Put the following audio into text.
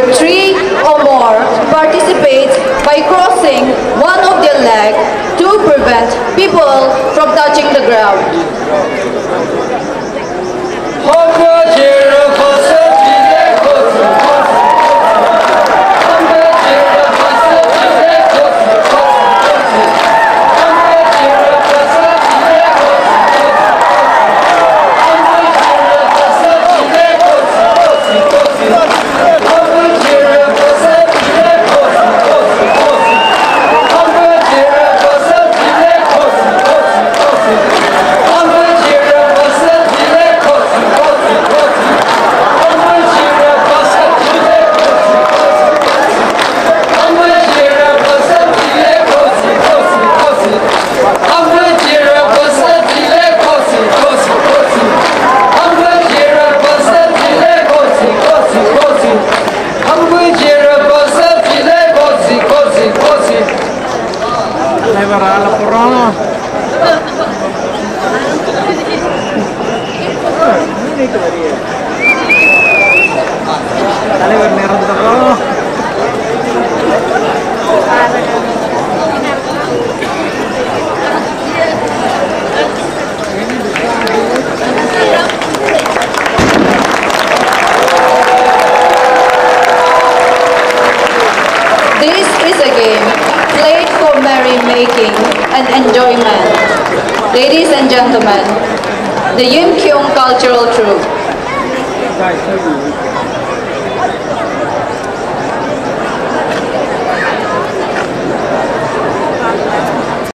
where 3 or more participate by crossing one of their legs to prevent people from touching the ground. This is a game played for merrymaking and enjoyment. Ladies and gentlemen, the Yimkhiung Cultural Troupe.